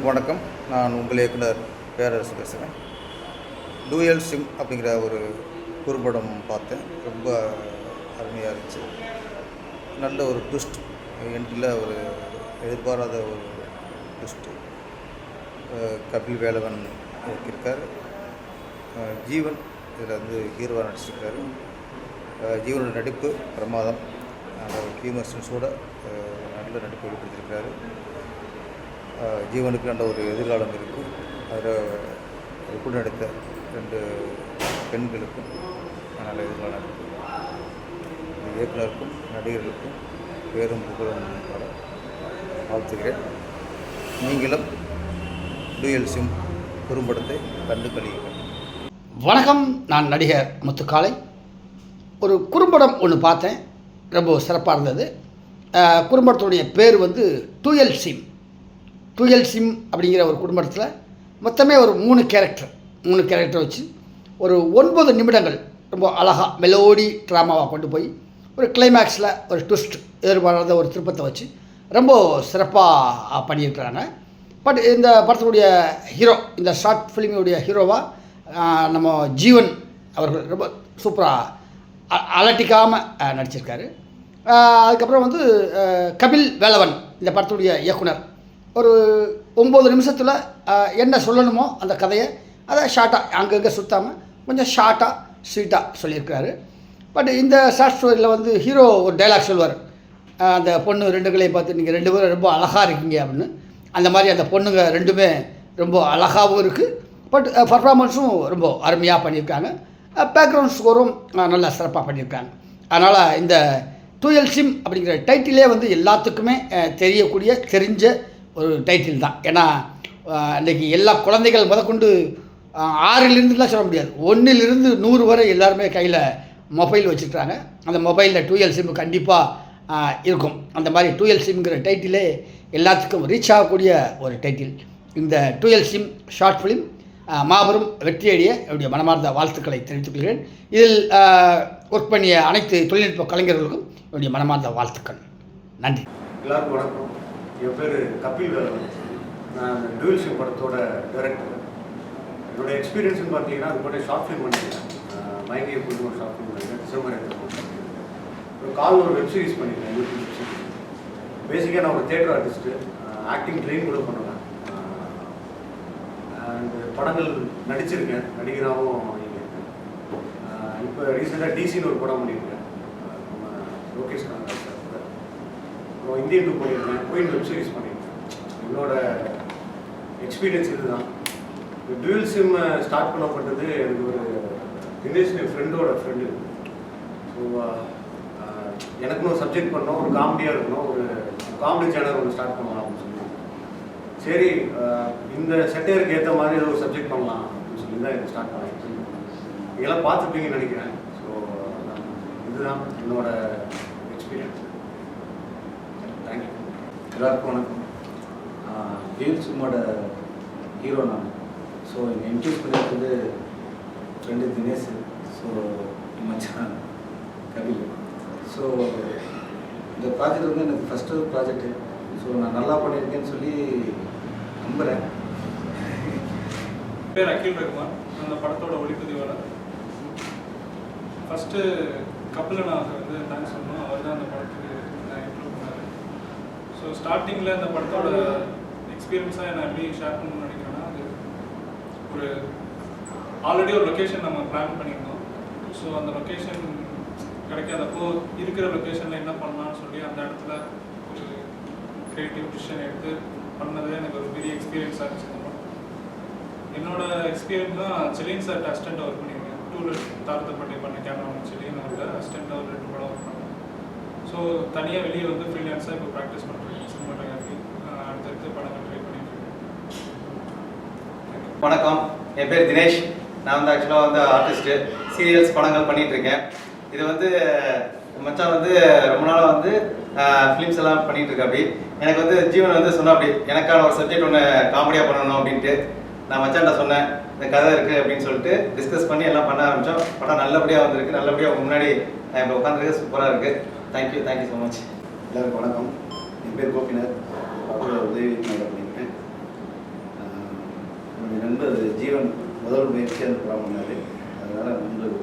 அனைவருக்கும் வணக்கம். நான் உங்கள் இயக்குனர் பேரரசு பேசுகிறேன். டூயல் சிம் அப்படிங்கிற ஒரு குறும்படம் பார்த்தேன். ரொம்ப அருமையாக இருந்துச்சு. நல்ல ஒரு ட்விஸ்ட், எண்டில் ஒரு எதிர்பாராத ஒரு ட்விஸ்ட்டு. கபில் வேலவன் இயக்கியிருக்கார். ஜீவன் இதில் வந்து ஹீரோவாக நடிச்சிருக்காரு. ஜீவனோட நடிப்பு பிரமாதம். அந்த ஹியூமர் சென்ஸோட நல்ல நடிப்பு வெளிப்படுத்தியிருக்காரு. ஜீவனுக்கு நல்ல ஒரு எதிர்காலம் இருக்குது. அதில் கூட நடித்த 2 பெண்களுக்கும் நல்ல எதிர்காலம் இருக்குது. இயக்குனருக்கும் நடிகர்களுக்கும் பேரும் புகழும் வர வாழ்த்துகிறேன். நீங்களும் டூயல் சிம் குறும்படத்தை கண்டு கழியுங்கள். வணக்கம், நான் நடிகர் முத்துக்காலை. ஒரு குறும்படம் ஒன்று பார்த்தேன், ரொம்ப சிறப்பாக இருந்தது. குறும்படத்துடைய பேர் வந்து டூயல் சிம். டூயல் சிம் அப்படிங்கிற ஒரு குடும்பத்தில் மொத்தமே ஒரு 3 கேரக்டர் வச்சு ஒரு 9 நிமிடங்கள் ரொம்ப அழகாக மெலோடி ட்ராமாவாக கொண்டு போய் ஒரு கிளைமேக்ஸில் ஒரு ட்விஸ்ட், எதிர்பாராத ஒரு திருப்பத்தை வச்சு ரொம்ப சிறப்பாக பண்ணியிருக்கிறாங்க. பட் இந்த படத்தினுடைய ஹீரோ, இந்த ஷார்ட் ஃபிலிமுடைய ஹீரோவாக நம்ம ஜீவன் அவர்கள் ரொம்ப சூப்பராக அலட்டிக்காமல் நடிச்சிருக்காரு. அதுக்கப்புறம் வந்து கபில் வேலவன் இந்த படத்துடைய இயக்குனர் ஒரு 9 நிமிஷத்தில் என்ன சொல்லணுமோ அந்த கதையை அதை ஷார்ட்டாக அங்கங்கே சுற்றாமல் கொஞ்சம் ஷார்ட்டாக ஸ்வீட்டாக சொல்லியிருக்காரு. பட் இந்த ஷார்ட் ஸ்டோரியில் வந்து ஹீரோ ஒரு டைலாக் சொல்வார். அந்த பொண்ணு 2களையும் பார்த்து, நீங்கள் 2 பேரும் ரொம்ப அழகாக இருக்கீங்க அப்படின்னு. அந்த மாதிரி அந்த பொண்ணுங்க 2மே ரொம்ப அழகாகவும் இருக்குது. பட் பர்ஃபார்மன்ஸும் ரொம்ப அருமையாக பண்ணியிருக்காங்க. பேக்ரவுண்ட் ஸ்கோரும் நல்லா சிறப்பாக பண்ணியிருக்காங்க. அதனால் இந்த டூயல் சிம் அப்படிங்கிற டைட்டிலே வந்து எல்லாத்துக்குமே தெரிஞ்ச ஒரு டைட்டில் தான். ஏன்னா இன்றைக்கி எல்லா குழந்தைகள் முதற்கொண்டு 6லிருந்துலாம் சொல்ல முடியாது, 1லிருந்து 100 வரை எல்லாருமே கையில் மொபைல் வச்சுருக்காங்க. அந்த மொபைலில் டூயல் சிம் கண்டிப்பாக இருக்கும். அந்த மாதிரி டூயல் சிம்ங்கிற டைட்டிலே எல்லாத்துக்கும் ரீச் ஆகக்கூடிய ஒரு டைட்டில். இந்த டூயல் சிம் ஷார்ட் ஃபிலிம் மாபெரும் வெற்றியடைய என்னுடைய மனமார்ந்த வாழ்த்துக்களை தெரிவித்துக் கொள்கிறேன். இதில் ஒர்க் பண்ணிய அனைத்து தொழில்நுட்ப கலைஞர்களுக்கும் என்னுடைய மனமார்ந்த வாழ்த்துக்கள். நன்றி. எல்லாருக்கும் வணக்கம். என் பேர் கபில் வேலவன். நான் டூயல் சிம் படத்தோட டைரக்டர். என்னோடய எக்ஸ்பீரியன்ஸ்னு பார்த்தீங்கன்னா அது கூட ஷார்ட் ஃபிலிம் பண்ணியிருக்கேன். மயங்கிய புது ஒரு ஷார்ட் ஃபிலிம் பண்ணியிருக்கேன். டிசம்பர் 8 ஒரு காலில் ஒரு வெப் சீரிஸ் பண்ணியிருக்கேன், யூடியூப் வெப் சீரிஸ். பேசிக்காக நான் ஒரு தியேட்டர் ஆர்டிஸ்ட்டு, ஆக்டிங் ட்ரெயின் கூட பண்ணுவேன். அண்ட் படங்கள் நடிச்சிருக்கேன், நடிகராகவும் இருக்கேன். இப்போ ரீசெண்டாக டிசின்னு ஒரு படம் பண்ணியிருக்கேன், லோகேஷ் கனகராஜ் சார் கூட. அப்புறம் இந்தியன் 2 பண்ணியிருக்கேன், குயின் வெப் சீரிஸ் பண்ணியிருக்கேன். என்னோட எக்ஸ்பீரியன்ஸ் இதுதான். டூயல் சிம் ஸ்டார்ட் பண்ணப்பட்டது எனக்கு ஒரு தினேஷ் ஃப்ரெண்டோட ஃப்ரெண்டு. ஸோ எனக்குன்னு ஒரு சப்ஜெக்ட் பண்ணோம், ஒரு காமெடியாக இருக்கணும், ஒரு காமெடி சேனல் ஒன்று ஸ்டார்ட் பண்ணலாம் அப்படின்னு சொல்லி, சரி இந்த செட்டையருக்கு ஏற்ற மாதிரி ஏதோ ஒரு சப்ஜெக்ட் பண்ணலாம் அப்படின்னு சொல்லி தான் இதை ஸ்டார்ட் பண்ணேன். இதெல்லாம் பார்த்துருப்பீங்கன்னு நினைக்கிறேன். ஸோ இதுதான் என்னோட எக்ஸ்பீரியன்ஸ். தேங்க்யூ. எல்லாருக்கும் வணக்கம். டூயல் சிம்மோட ஹீரோ நான். ஸோ என்னை இன்ட்ரடியூஸ் பண்ணியிருக்கிறது ஃப்ரெண்டு தினேஷ். ஸோ மச்சான் கபில். ஸோ இந்த ப்ராஜெக்ட் வந்து எனக்கு ஃபஸ்ட்டு ப்ராஜெக்ட்டு. ஸோ நான் நல்லா பண்ணியிருக்கேன்னு சொல்லி நம்புகிறேன். பேர் அகில் ரகுமான். அந்த படத்தோட ஒளிப்பதிவாளர். ஃபஸ்ட்டு கபிலனாக வந்து தேங்க்ஸ் சொல்லணும். அவர் தான் அந்த படத்துக்கு இம்ப்ரூவ் பண்ணார். ஸோ ஸ்டார்டிங்கில் அந்த படத்தோட எக்ஸ்பீரியன்ஸாக நான் எப்படி ஷேர் பண்ணணும்னு நினைக்கிறேன்னா, அது ஒரு ஆல்ரெடி ஒரு லொக்கேஷன் நம்ம பிளான் பண்ணியிருந்தோம். ஸோ அந்த லொக்கேஷன் கிடைக்காதப்போ இருக்கிற லொக்கேஷனில் என்ன பண்ணலாம்னு சொல்லி அந்த இடத்துல ஒரு க்ரியேட்டிவ் டிசிஷன் எடுத்து பண்ணதே எனக்கு ஒரு பெரிய எக்ஸ்பீரியன்ஸாக இருந்துச்சு. என்னோட எக்ஸ்பீரியன்ஸ் தான் செலின் சார்ட்ட அசிஸ்டண்ட்டாக ஒர்க் பண்ணியிருக்கேன். டூலர் தாரத்தப்பட்டி பண்ண கேமராமேன் செலின் அவர்கிட்ட அசிஸ்டண்ட்டாக ஒரு 2 படம் ஒர்க் பண்ணேன். ஸோ தனியாக வெளியே வந்து ஃப்ரீலான்ஸாக இப்போ ப்ராக்டிஸ் பண்ணுறேன். சினிமாட்டோகிராஃபி அடுத்தடுத்து படங்கள் ட்ரை பண்ணிட்டுருக்கேன். வணக்கம், என் பேர் தினேஷ். நான் வந்து ஆக்சுவலாக வந்து ஆர்டிஸ்ட்டு, சீரியல்ஸ் படங்கள் பண்ணிகிட்ருக்கேன். இது வந்து மச்சான் வந்து ரொம்ப நாளாக வந்து ஃபிலிம்ஸ் எல்லாம் பண்ணிகிட்ருக்கேன். அப்படி எனக்கு வந்து ஜீவன் வந்து சொன்ன அப்படி எனக்கான ஒரு சப்ஜெக்ட் ஒன்று காமெடியாக பண்ணணும் அப்படின்ட்டு நான் மச்சான்ட்ட சொன்னேன். இந்த கதை இருக்குது அப்படின்னு சொல்லிட்டு டிஸ்கஸ் பண்ணி எல்லாம் பண்ண ஆரம்பித்தோம். படம் நல்லபடியாக வந்திருக்கு. நல்லபடியாக முன்னாடி இப்போ உட்காந்துருக்கு. சூப்பராக இருக்குது. Thank you so much. எல்லாருக்கும் வணக்கம். என் பேர் கோபிநாத். உதவி பண்ணியிருக்கேன். என்னுடைய நண்பர் ஜீவன் முதல் முயற்சியாக அந்த படம் பண்ணார். அதனால் நண்பர்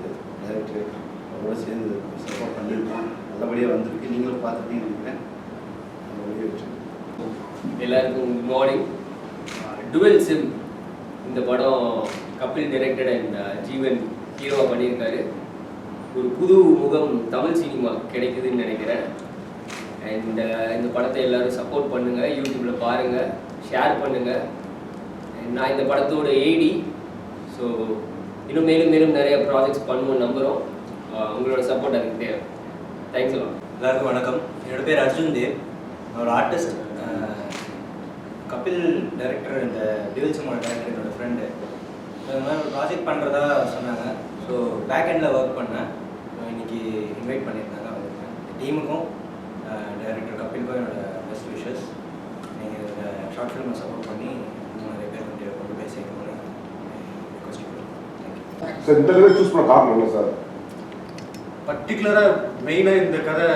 டைரக்டர் அவரோட சேர்ந்து சப்போர்ட் பண்ணியிருக்கோம். நல்லபடியாக வந்திருக்கு. நீங்களும் பார்த்துட்டீங்கன்னு நினைக்கிறேன். நல்லபடியாக வச்சு எல்லாருக்கும் குட் மார்னிங். டுவெல் சிம் இந்த படம் கபில் டைரக்டட் அண்ட் ஜீவன் ஹீரோவாக பண்ணியிருக்காரு. ஒரு புது முகம் தமிழ் சினிமா கிடைக்குதுன்னு நினைக்கிறேன். அண்ட் இந்த படத்தை எல்லோரும் சப்போர்ட் பண்ணுங்கள், யூடியூப்பில் பாருங்கள், ஷேர் பண்ணுங்கள். நான் இந்த படத்தோட ஏடி. ஸோ இன்னும் மேலும் மேலும் நிறைய ப்ராஜெக்ட்ஸ் பண்ணுவோம் நம்புகிறோம். உங்களோட சப்போர்ட் அதுக்கு தேவை. தேங்க்ஸ் எல்லாம். எல்லாருக்கும் வணக்கம். என்னோடய பேர் அர்ஜுன் தேவ். நான் ஒரு ஆர்டிஸ்ட். கபில் டைரக்டர், இந்த டுவெல் சிம்மோட டைரக்டர் என்னோடய ஃப்ரெண்டு. இந்த மாதிரி ஒரு ப்ராஜெக்ட் பண்ணுறதா சொன்னாங்க. ஸோ பேக் எண்டில் ஒர்க் பண்ணேன். இன்றைக்கி இன்வைட் பண்ணியிருந்தாங்க. வந்திருக்கேன். டீமுக்கும் டைரக்டர் கபிலுக்கும் என்னோடய பெஸ்ட் விஷஸ். நீங்கள் இந்த ஷார்ட் ஃபிலிமை சப்போர்ட் பண்ணி இன்னும் நிறைய பேர் கொண்டு போய் சேர்க்கணும்னு ரெக்வஸ்ட் பண்ணுறேன். சார், இந்த கதை சூஸ் பண்ண காரணம் என்ன சார்? பர்டிகுலராக மெயினாக இந்த கதை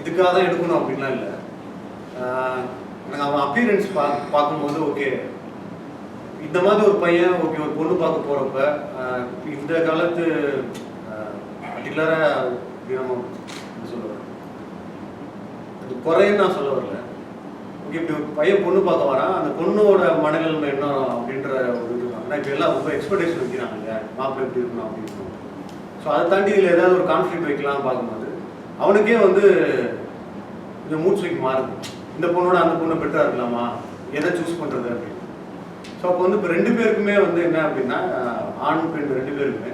இதுக்காக தான் எடுக்கணும் அப்படின்லாம் இல்லை. எனக்கு அவன் அப்பியரன்ஸ் பார்க்கும்போது ஓகே, இந்த மாதிரி ஒரு பையன் ஓகே ஒரு பொண்ணு பார்க்க போகிறப்ப இந்த காலத்து பர்டிகுலராக நம்ம சொல்லுவேன் அது குறைன்னு நான் சொல்ல வரல. ஓகே, இப்படி ஒரு பையன் பொண்ணு பார்க்க வரான், அந்த பொண்ணோட மனநிலைமை என்ன அப்படின்ற ஒரு இது. ஆனால் இப்போ எல்லாம் ரொம்ப எக்ஸ்பெக்டேஷன் வைக்கிறாங்க இல்லையா, மாப்பிள்ளை எப்படி இருக்கணும் அப்படின்னு இருக்கணும். ஸோ அதை தாண்டி இதில் ஏதாவது ஒரு கான்ஃப்ளிக்ட் வைக்கலாம்னு பார்க்கும்போது அவனுக்கே வந்து கொஞ்சம் மூட் ஸ்விங் மாறுது. இந்த பொண்ணோட அந்த பொண்ணு பெட்டராக இருக்கலாமா, எதை சூஸ் பண்ணுறது அப்படின்னு. ஸோ அப்போ வந்து இப்போ ரெண்டு பேருக்குமே வந்து என்ன அப்படின்னா, ஆண் பெண் ரெண்டு பேருக்குமே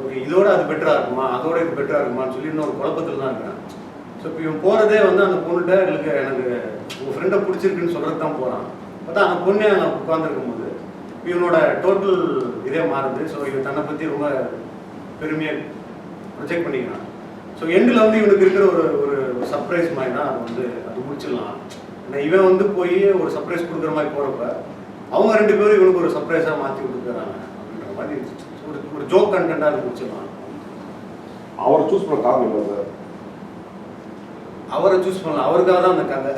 ஓகே இதோட அது பெட்டராக இருக்குமா, அதோட இது பெட்டராக இருக்குமான்னு சொல்லி இன்னொரு குழப்பத்தில் தான் இருக்கிறான். ஸோ இப்போ இவன் போகிறதே வந்து அந்த பொண்ணுகிட்ட எனக்கு உங்கள் ஃப்ரெண்டை பிடிச்சிருக்குன்னு சொல்கிறது தான் போகிறான். பார்த்தா அந்த பொண்ணே அங்கே உட்காந்துருக்கும் போது இவனோட டோட்டல் இதே மாறுது. ஸோ இவன் தன்னை பற்றி ரொம்ப பெருமையாக ப்ரொஜெக்ட் பண்ணிக்கிறான். ஸோ எண்டில் வந்து இவனுக்கு இருக்கிற ஒரு சர்ப்ரைஸ் மாதிரி தான் அது முடிச்சிடலாம். ஏன்னா இவன் வந்து போய் ஒரு சர்ப்ரைஸ் கொடுக்குற மாதிரி போகிறப்ப அவங்க ரெண்டு பேரும் இவனுக்கு ஒரு சர்ப்ரைஸாக மாற்றி கொடுக்குறாங்க அப்படின்ற மாதிரி ஒரு ஜோக் கண்டென்ட்டாக அது முடிச்சிடலாம். அவரை சூஸ் பண்ண காரணம் என்ன சார்? அவரை சூஸ் பண்ணலாம், அவருக்காக தான் அந்த கதை.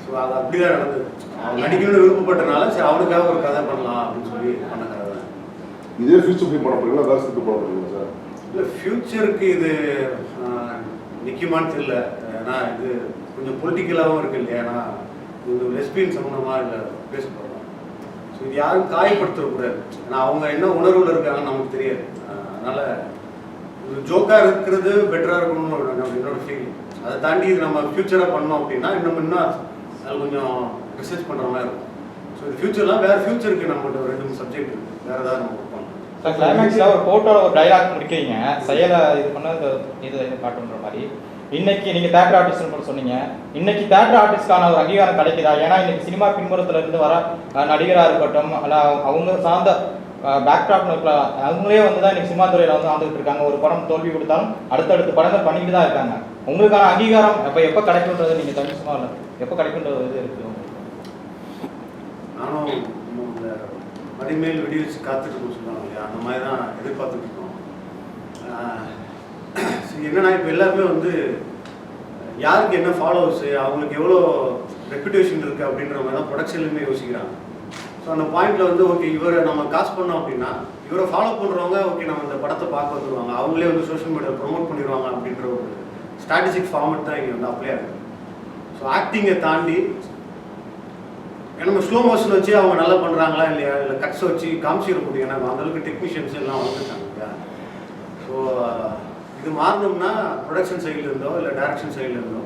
ஸோ அது அப்படி தான் நடந்தது. அவன் நடிக்கணும்னு விருப்பப்பட்டனால சரி அவனுக்காக ஒரு கதை பண்ணலாம் அப்படின்னு சொல்லி பண்ண கதை தான். இதே ஃபியூச்சர் ஃபிலிம் பண்ண போறீங்களா, வேறு ஸ்கிரிப்ட் பண்ண போறீங்களா சார்? இல்லை, ஃப்யூச்சருக்கு இது நிற்குமான்னு தெரியல. ஏன்னா இது கொஞ்சம் பொலிட்டிக்கலாகவும் இருக்குது இல்லையா. ஏன்னா இது லெஸ்பியன் சம்மந்தமாக இல்லை பேச போகிறோம். ஸோ இது யாரும் காயப்படுத்தக்கூடாது. ஏன்னா அவங்க என்ன உணர்வில் இருக்காங்கன்னு நமக்கு தெரியாது. அதனால் ஒரு ஜோக்காக இருக்கிறது பெட்டராக இருக்கணும்னு என்னோட ஃபீல். அதை தாண்டி இது நம்ம ஃப்யூச்சராக பண்ணோம் அப்படின்னா இன்னும் அது கொஞ்சம் ரிசர்ச் பண்ணுற மாதிரி இருக்கும். ஸோ இது ஃப்யூச்சர்லாம் வேறு ஃப்யூச்சருக்கு நம்மகிட்ட ஒரு 2-3 சப்ஜெக்ட் இருக்குது, வேறு ஏதாவது நம்ம ஒர்க் பண்ணலாம். சார், கிளைமேக்ஸில் ஒரு ஃபோட்டோவில் ஒரு டைலாக் முடிக்கிறீங்க, செயலை இது பண்ண இது காட்டுன்ற மாதிரி. இன்னைக்கு நீங்கள் தேட்டர் ஆர்டிஸ்ட்னு சொன்னீங்க. இன்னைக்கு தேட்டர் ஆர்டிஸ்ட்கான ஒரு அங்கீகாரம் கிடைக்குதா? ஏன்னா இன்னைக்கு சினிமா பின்புறத்துல இருந்து வர நடிகராக இருக்கட்டும், அல்ல அவங்க சார்ந்த பேக்ட்ராப்னு இருக்கலாம், அவங்களே வந்து தான் இன்னைக்கு சினிமா துறையில் வந்து வந்துட்டு இருக்காங்க. ஒரு படம் தோல்வி கொடுத்தாலும் அடுத்தடுத்து படங்கள் பண்ணிக்கிட்டு தான் இருக்காங்க. உங்களுக்கான அங்கீகாரம் எப்போ கிடைக்குன்றது நீங்கள் தனி சும்மா இல்லை, எப்போ கிடைக்குன்றது இது இருக்குது. நானும் இந்த மடிமேல் வெடி வச்சு காத்துட்டு சொல்லுவாங்க இல்லையா, அந்த மாதிரி தான் எதிர்பார்த்துட்டு இருக்கோம். என்னன்னா இப்போ எல்லாருமே வந்து யாருக்கு என்ன ஃபாலோவர்ஸு, அவங்களுக்கு எவ்வளோ ரெப்யூட்டேஷன் இருக்குது அப்படின்ற மாதிரி தான் ப்ரொடக்ஷன்லையுமே யோசிக்கிறாங்க. ஸோ அந்த பாயிண்டில் வந்து ஓகே இவரை நம்ம காசு பண்ணோம் அப்படின்னா இவரை ஃபாலோ பண்ணுறவங்க ஓகே நம்ம இந்த படத்தை பார்க்க வந்துடுவாங்க, அவங்களே வந்து சோஷியல் மீடியாவில் ப்ரொமோட் பண்ணிடுவாங்க அப்படின்ற ஒரு ஸ்ட்ராட்டஜிக் ஃபார்மெட் தான் இங்கே வந்து அப்ளை ஆகுது. ஸோ ஆக்டிங்கை தாண்டி நம்ம ஸ்லோ மோஷன் வச்சு அவங்க நல்லா பண்ணுறாங்களா இல்லையா, இல்லை கட்ஸை வச்சு காமிச்சிட முடியும். ஏன்னா அந்தளவுக்கு டெக்னீஷியன்ஸ் எல்லாம் வந்துருக்காங்க இல்லையா. ஸோ இது மாறணும்னா ப்ரொடக்ஷன் சைடில் இருந்தோ இல்லை டைரக்ஷன் சைடில் இருந்தோ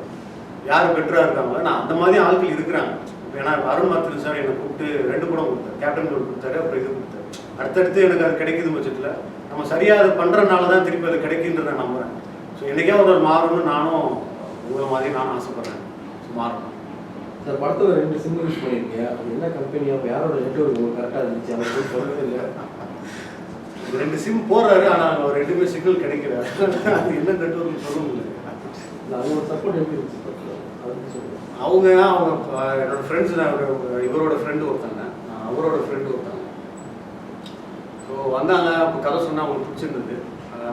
யார் பெட்டராக இருக்காங்களோ, நான் அந்த மாதிரி ஆட்கள் இருக்கிறாங்க. ஏன்னா அருண் மாத்திரன் சார் என்னை கூப்பிட்டு 2 படம் கொடுத்தாரு, கேப்டன் ரோல் கொடுத்தாரு, அப்புறம் இது கொடுத்தாரு. அடுத்தடுத்து எனக்கு அது கிடைக்குது பட்சத்தில் நம்ம சரியாக அது பண்ணுறதுனால தான் திருப்பி அது கிடைக்குன்றதை நான் நம்புகிறேன். ஸோ என்றைக்கே ஒரு மாறணும்னு நானும் உங்களை மாதிரி நானும் ஆசைப்பட்றேன். ஸோ மாறணும். சார், படத்தில் 2 சிம் யூஸ் பண்ணியிருக்கீங்க. அது என்ன கம்பெனியோ யாரோட நெட்வொர்க் உங்களுக்கு கரெக்டாக இருந்துச்சு அவங்க சொல்லவே இல்லை. 2 சிம் போடுறாரு, ஆனால் அவர் 2மே சிக்னல் கிடைக்கிறாரு. அது என்ன நெட்வொர்க் சொல்ல முடியல. அவங்களோட சப்போர்ட் எப்படி இருந்துச்சு படத்தில் அதுக்கு சொல்லுங்கள். அவங்க என்னோட ஃப்ரெண்ட்ஸ், இவரோட ஃப்ரெண்டு ஒருத்தாங்க, அவரோட ஃப்ரெண்டு ஒருத்தாங்க. ஸோ வந்தாங்க, அப்போ கதை சொன்னால் அவங்களுக்கு பிடிச்சிருந்தது.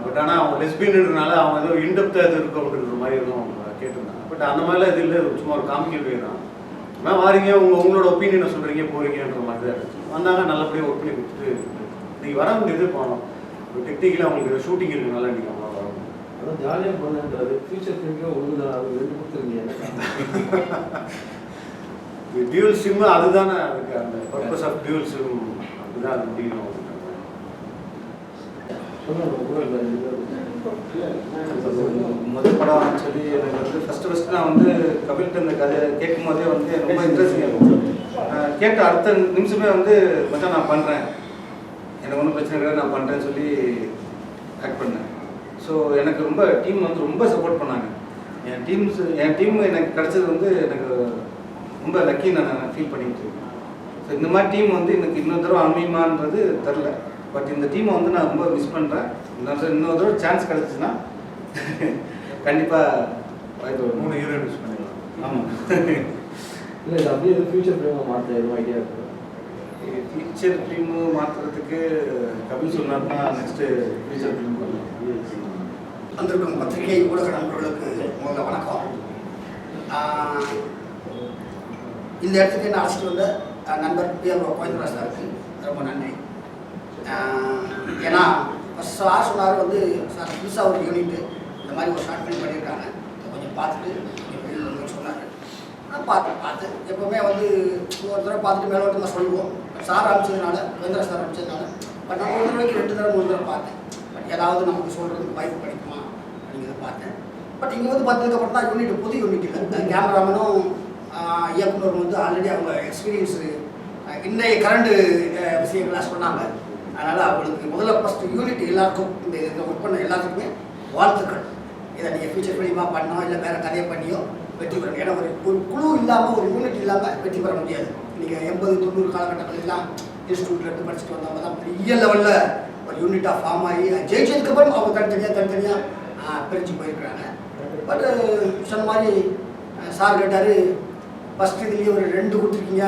பட் ஆனால் அவங்க லெஸ்பியன்றதுனால அவங்க ஏதோ இன்டெப்த்தாக இது இருக்கும் அப்படின்ற மாதிரி எதுவும் அவங்க கேட்டிருந்தாங்க. பட் அந்த மாதிரிலாம் இது இல்லை, சும்மா ஒரு காமிக்கல் வே தான். மேம் வாரீங்க, உங்களோட ஒப்பீனியனை சொல்கிறீங்க போகிறீங்கன்ற மாதிரி தான் இருந்துச்சு. வந்தாங்க, நல்லபடியாக ஒர்க் பண்ணி கொடுத்துட்டு நீங்கள் வர வேண்டியது போகணும். ஒரு டெக்னிக்கலாக உங்களுக்கு ஷூட்டிங் இருக்குனால நீங்கள் அவ்வளோ வரணும். அதான் ஜாலியாக பண்ணுன்றது ஃபியூச்சர் ஃபிலிம்லேயே ஒழுங்கு தான் அது 2 கொடுத்துருங்க. டியூவல் சிம் அதுதானே அதுக்கு அந்த பர்பஸ் ஆஃப் டியூவல் சிம் அதுதான் அது முடியணும். முதல் படம் ஆக்சுவலி எனக்கு வந்து ஃபஸ்ட்டு நான் வந்து கபில்கிட்ட இந்த கதை கேட்கும் போதே வந்து ரொம்ப இன்ட்ரெஸ்டிங்காக இருக்கும். கேட்ட அடுத்த நிமிஷமே வந்து மச்சான் நான் பண்ணுறேன், எனக்கு ஒன்றும் பிரச்சனை கிடையாது, நான் பண்ணுறேன்னு சொல்லி ஆக்ட் பண்ணேன். ஸோ எனக்கு ரொம்ப டீம் வந்து ரொம்ப சப்போர்ட் பண்ணாங்க. என் டீம் எனக்கு கிடச்சது வந்து எனக்கு ரொம்ப லக்கின்னு நான் ஃபீல் பண்ணிட்டு இருக்கேன். ஸோ இந்த மாதிரி டீம் வந்து எனக்கு இன்னொரு தடவை அமையுமான்றது தெரில. பட் இந்த டீமை வந்து நான் ரொம்ப மிஸ் பண்ணுறேன். இன்னொரு தடவை சான்ஸ் கிடச்சிச்சுன்னா கண்டிப்பாக வாய்ப்பு 3 ஹீரோயின் மிஸ் பண்ணிடலாம். ஆமாம். இல்லை இது அப்படியே ஃபியூச்சர் ஃபிலிமாக மாற்ற எதுவும் ஐடியா இருக்குது? ஃபியூச்சர் ஃபிலிமு மாற்றுறதுக்கு கபில் சொன்னார்னா நெக்ஸ்ட்டு ஃபியூச்சர் ஃபிலிம் பண்ணலாம். வந்திருக்கும் பத்திரிகை ஊடக நண்பர்களுக்கு முதல்ல வணக்கம். இந்த இடத்துக்கு என்ன அழைச்சிட்டு வந்த நண்பர் பிஆர்ஓ கோவிந்தராஜ் சாருக்கு ரொம்ப நன்றி. ஏன்னா ஃபஸ்ட் சார் சொன்னார் வந்து சார் புதுசாக ஒரு யூனிட்டு இந்த மாதிரி ஒரு ஷார்ட் ஃபிலிம் பண்ணியிருக்காங்க, கொஞ்சம் பார்த்துட்டு கொஞ்சம் சொன்னார். நான் பார்த்து எப்போவுமே வந்து ஒரு தடவை பார்த்துட்டு மேலோட்டமாக சொல்லுவோம். சார் அனுப்பிச்சதுனால, கோவிந்தராஜ் சார் அனுப்பிச்சதுனால பட் நான் ஒரு தடவைக்கு 2 தடவை 3 தடவை பார்த்தேன். பட் ஏதாவது நமக்கு சொல்கிறதுக்கு வாய்ப்பு கிடைக்குமா அப்படிங்கிறத பார்த்தேன். பட் இங்கே வந்து பார்த்ததுக்கப்புறம் தான் யூனிட் புது யூனிட் இல்லை. கேமராமேனும் இயக்குனரும் வந்து ஆல்ரெடி அவங்க எக்ஸ்பீரியன்ஸு இன்றைய கரண்டு விஷயங்கள்லாம் சொன்னாங்க. அதனால் அவங்களுக்கு முதல்ல ஃபஸ்ட்டு யூனிட் எல்லாருக்கும் இந்த இதில் ஒர்க் பண்ண எல்லாத்துக்குமே வாழ்த்துக்கள். இதை நீங்கள் ஃபியூச்சர் ஃபிலிமாக பண்ணோம் இல்லை வேறு கதையை பண்ணியோ வெற்றி பெறணும். ஏன்னா ஒரு குழு இல்லாமல் ஒரு யூனிட் இல்லாமல் வெற்றி பெற முடியாது. நீங்கள் 80-90 காலகட்டங்களெல்லாம் இன்ஸ்டியூட்டில் இருந்து படிச்சுட்டு வந்தவங்க தான் பெரிய லெவலில் ஒரு யூனிட்டாக ஃபார்ம் ஆகி ஜெயிச்சதுக்கப்புறம் அவங்க தனித்தனியாக பிரிஞ்சு போயிருக்கிறாங்க. பட் சொன்ன மாதிரி சார் கேட்டார், ஃபஸ்ட் இதுலேயே ஒரு 2 கொடுத்துருக்கீங்க,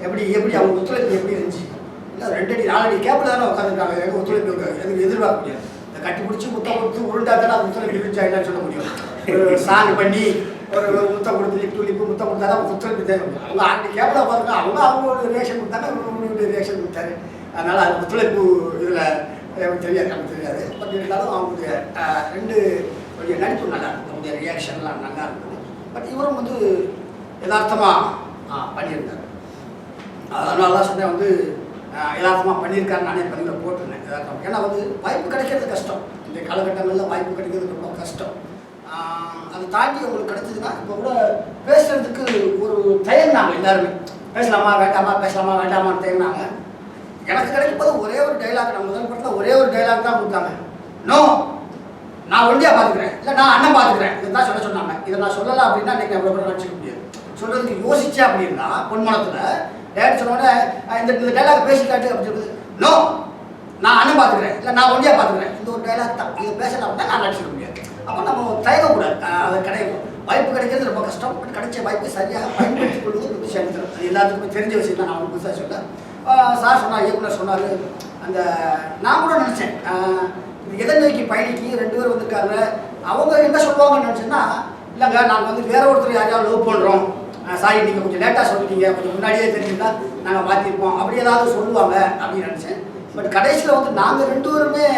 எப்படி அவங்க ஒத்துழைப்பு எப்படி இருந்துச்சு? இல்லை 2 அடி 4 அடி கேப்பில் தானே உட்காந்துருக்காங்க, எனக்கு ஒத்துழைப்பு எனக்கு எதிர்பார்க்க முடியாது. இந்த கட்டி பிடிச்சி முத்தம் கொடுத்து உருண்டா தானே அது ஒத்துழைப்பு இருந்துச்சா என்னன்னு சொல்ல முடியும். ஒரு சாங் பண்ணி ஒரு முத்தம் கொடுத்து லிப்பு முத்தம் கொடுத்தா தான் ஒத்துழைப்பு தேவை. அவங்க 2 கேப்பில் உட்காந்துருக்காங்க, அவங்களோட ரியாக்ஷன் கொடுத்தாங்க, அவங்களோட ரியாக்ஷன் கொடுத்தாரு. அதனால் அது ஒத்துழைப்பு இதில் எனக்கு தெரியாது. பட் இருந்தாலும் அவங்களுடைய 2 நடிப்பு நல்லா இருக்கும், அவங்களுடைய ரியாக்ஷன்லாம் நல்லா இருக்குது. பட் இவரும் வந்து யதார்த்தமாக பண்ணியிருந்தார். அதனால தான் சொன்னேன் வந்து யதார்த்தமாக பண்ணியிருக்காருன்னு நானே பதிவில் போட்டிருந்தேன். யதார்த்தம் ஏன்னா வந்து வாய்ப்பு கிடைக்கிறது கஷ்டம். இந்த காலகட்டங்களில் வாய்ப்பு கிடைக்கிறது ரொம்ப கஷ்டம். அதை தாண்டி உங்களுக்கு கிடைச்சதுன்னா இப்போ கூட பேசுகிறதுக்கு ஒரு தயங்கினாங்க எல்லாருமே. பேசலாமா வேண்டாமான்னு தயங்கினாங்க. எனக்கு கிடைக்கும் போது ஒரே ஒரு டைலாக், நான் முதல் படத்தில் ஒரே ஒரு டைலாக் தான் கொடுத்தாங்க. நோ, நான் ஒண்டியாக பார்த்துக்கிறேன், இல்லை நான் அண்ணன் பார்த்துக்கிறேன், இதை தான் சொல்ல சொன்னாங்க. இதை நான் சொல்லலை அப்படின்னா இன்றைக்கி எவ்வளோ பேர் நினச்சிக்க முடியாது. சொல்கிறதுக்கு யோசிச்சேன் அப்படின்னா பொன்மனத்தில் டேரக்ட் சொன்னோடனே இந்த டைலாக் பேசி காட்டு அப்படின்னு சொல்லுது. நோ, நான் அண்ணன் பார்த்துக்கிறேன், இல்லை நான் ஒண்டியாக பார்த்துக்கிறேன், இந்த ஒரு டைலாக் தான். இதை பேசலாம் அப்படின்னா நான் நடிச்சிக்க முடியாது. அப்போ நம்ம தயங்கக்கூடாது. அது கிடைக்கும், வாய்ப்பு கிடைக்கிறது ரொம்ப கஷ்டம். பட் கிடைச்ச வாய்ப்பை சரியாக பயன்படுத்திக் கொள்வது புத்திசாலி தரும். அது எல்லாத்துக்குமே தெரிஞ்ச விஷயம் தான். நான் அவனுக்கு புதுசாக சொல்ல சார் சொன்னார், இயக்குனர் சொன்னார். அந்த நான் கூட நினச்சேன் எதை நோக்கி பயணிக்கு 2 பேர் வந்திருக்காங்க, அவங்க என்ன சொல்லுவாங்கன்னு நினச்சேன்னா, இல்லைங்க நாங்கள் வந்து வேற ஒருத்தர் யாரையாவது லவ் பண்ணுறோம், சாரி நீங்கள் கொஞ்சம் லேட்டாக சொல்லிட்டீங்க, கொஞ்சம் முன்னாடியே தெரிஞ்சுட்டா நாங்கள் மாற்றிருப்போம், அப்படி ஏதாவது சொல்லுவாங்க அப்படின்னு நினச்சேன். பட் கடைசியில் வந்து நாங்கள் 2 பேருமே